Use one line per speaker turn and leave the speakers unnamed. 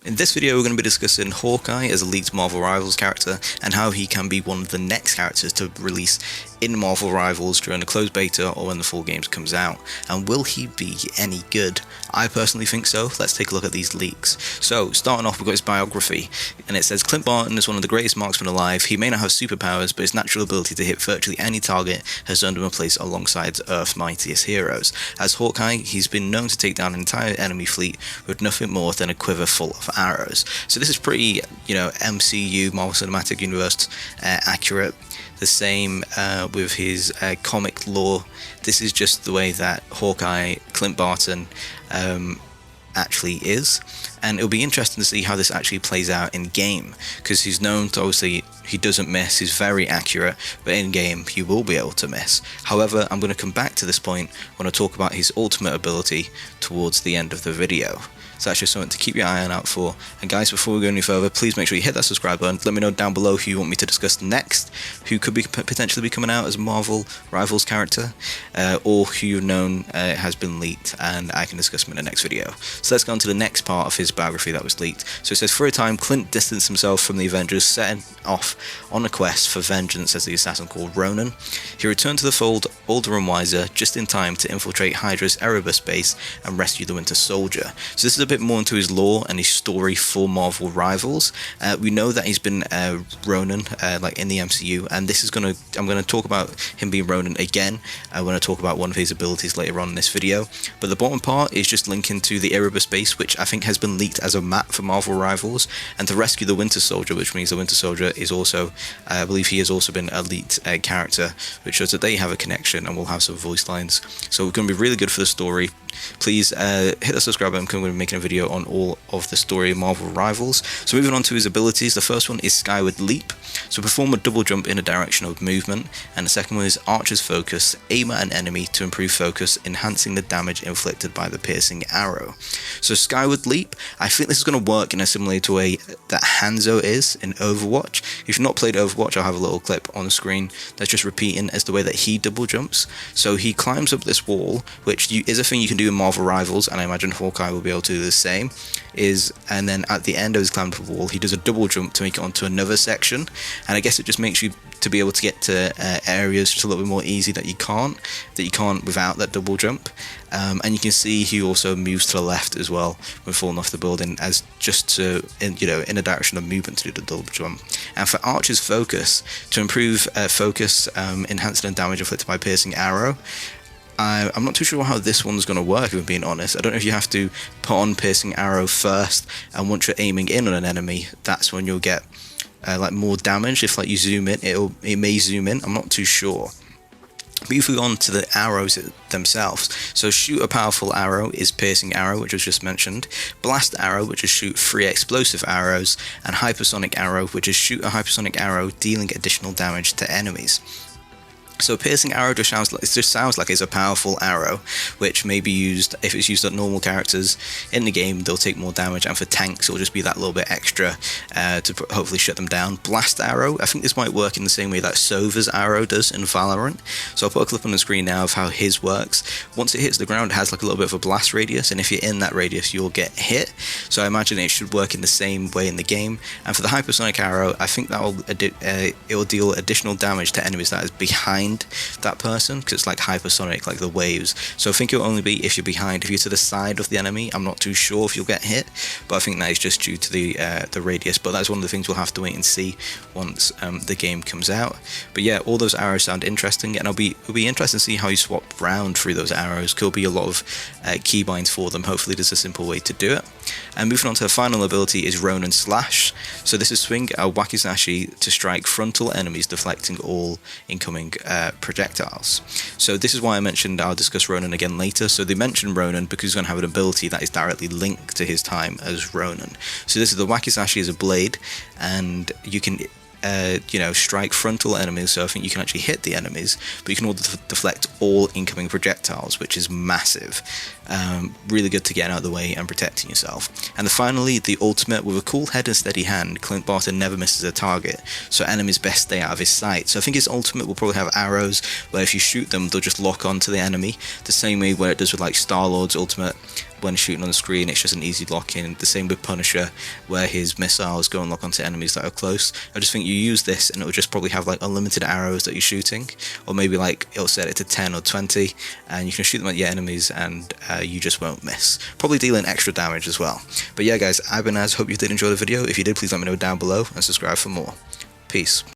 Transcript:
In this video we're going to be discussing Hawkeye as a leaked Marvel Rivals character and how he can be one of the next characters to release in Marvel Rivals during the closed beta or when the full game comes out. And will he be any good? I personally think so. Let's take a look at these leaks. So starting off, we've got his biography, and it says Clint Barton is one of the greatest marksmen alive. He may not have superpowers, but his natural ability to hit virtually any target has earned him a place alongside Earth's mightiest heroes. As Hawkeye, he's been known to take down an entire enemy fleet with nothing more than a quiver full of arrows. So this is pretty, MCU, Marvel Cinematic Universe accurate. The same with his comic lore. This is just the way that Hawkeye, Clint Barton, actually is, and it'll be interesting to see how this actually plays out in game, because he's known to, obviously he doesn't miss, he's very accurate, but in game he will be able to miss. However, I'm going to come back to this point when I talk about his ultimate ability towards the end of the video. So that's just something to keep your eye out for. And guys, before we go any further, please make sure you hit that subscribe button. Let me know down below who you want me to discuss next, who could be potentially be coming out as a Marvel Rivals character, or who you've known has been leaked, and I can discuss them in the next video. So let's go on to the next part of his biography that was leaked. So it says, for a time, Clint distanced himself from the Avengers, setting off on a quest for vengeance as the assassin called Ronin. He returned to the fold older and wiser, just in time to infiltrate Hydra's Erebus base and rescue the Winter Soldier. So this is a bit more into his lore and his story for Marvel Rivals. We know that he's been Ronin, like in the MCU, and this is I'm gonna talk about him being Ronin again when I talk about one of his abilities later on in this video. But the bottom part is just linking to the Erebus base, which I think has been leaked as a map for Marvel Rivals, and to rescue the Winter Soldier, which means the Winter Soldier is also, I believe he has also been a leaked character, which shows that they have a connection and will have some voice lines. So it's going to be really good for the story. Please hit the subscribe button, because I'm going to be making a video on all of the story of Marvel Rivals. So moving on to his abilities, the first one is Skyward Leap. So perform a double jump in a direction of movement, and the second one is Archer's Focus. Aim at an enemy to improve focus, enhancing the damage inflicted by the piercing arrow. So Skyward Leap, I think this is going to work in a similar way that Hanzo is in Overwatch. If you've not played Overwatch, I'll have a little clip on the screen that's just repeating as the way that he double jumps. So he climbs up this wall, which is a thing you can do in Marvel Rivals, and I imagine Hawkeye will be able to do the same, and then at the end of his climb up the wall, he does a double jump to make it onto another section, and I guess it just makes you to be able to get to areas just a little bit more easy that you can't without that double jump. And you can see he also moves to the left as well when falling off the building, as just to in a direction of movement to do the double jump. And for Archer's Focus, to improve focus, enhancing the damage inflicted by piercing arrow. I'm not too sure how this one's going to work, if I'm being honest. I don't know if you have to put on piercing arrow first, and once you're aiming in on an enemy, that's when you'll get like more damage. If like you zoom in, it may zoom in. I'm not too sure. But if we go on to the arrows themselves, so shoot a powerful arrow is piercing arrow, which was just mentioned, blast arrow, which is shoot 3 explosive arrows, and hypersonic arrow, which is shoot a hypersonic arrow dealing additional damage to enemies. So piercing arrow just sounds like it's a powerful arrow, which may be used, if it's used on normal characters in the game, they'll take more damage, and for tanks it'll just be that little bit extra to hopefully shut them down. Blast arrow, I think this might work in the same way that Sova's arrow does in Valorant. So I'll put a clip on the screen now of how his works. Once it hits the ground, it has like a little bit of a blast radius, and if you're in that radius you'll get hit. So I imagine it should work in the same way in the game. And for the hypersonic arrow, I think it will deal additional damage to enemies that is behind that person, because it's like hypersonic, like the waves. So I think it'll only be if you're behind. If you're to the side of the enemy, I'm not too sure if you'll get hit, but I think that is just due to the radius. But that's one of the things we'll have to wait and see once the game comes out. But yeah, all those arrows sound interesting, and it'll be interesting to see how you swap round through those arrows. Could be a lot of keybinds for them. Hopefully there's a simple way to do it. And moving on to the final ability is Ronin Slash. So this is swing a wakizashi to strike frontal enemies, deflecting all incoming projectiles. So this is why I mentioned I'll discuss Ronin again later. So they mentioned Ronin because he's going to have an ability that is directly linked to his time as Ronin. So this is the wakizashi as a blade, and you can strike frontal enemies, so I think you can actually hit the enemies, but you can also deflect all incoming projectiles, which is massive. Really good to get out of the way and protecting yourself. And finally, the ultimate, with a cool head and steady hand, Clint Barton never misses a target, so enemies best stay out of his sight. So I think his ultimate will probably have arrows where if you shoot them, they'll just lock onto the enemy, the same way where it does with like Star-Lord's ultimate, when shooting on the screen, it's just an easy lock-in. The same with Punisher, where his missiles go and lock onto enemies that are close. I just think you use this and it'll just probably have like unlimited arrows that you're shooting, or maybe like it'll set it to 10 or 20 and you can shoot them at your enemies and you just won't miss, probably dealing extra damage as well. But yeah guys, I've been Az, hope you did enjoy the video. If you did, please let me know down below and subscribe for more. Peace.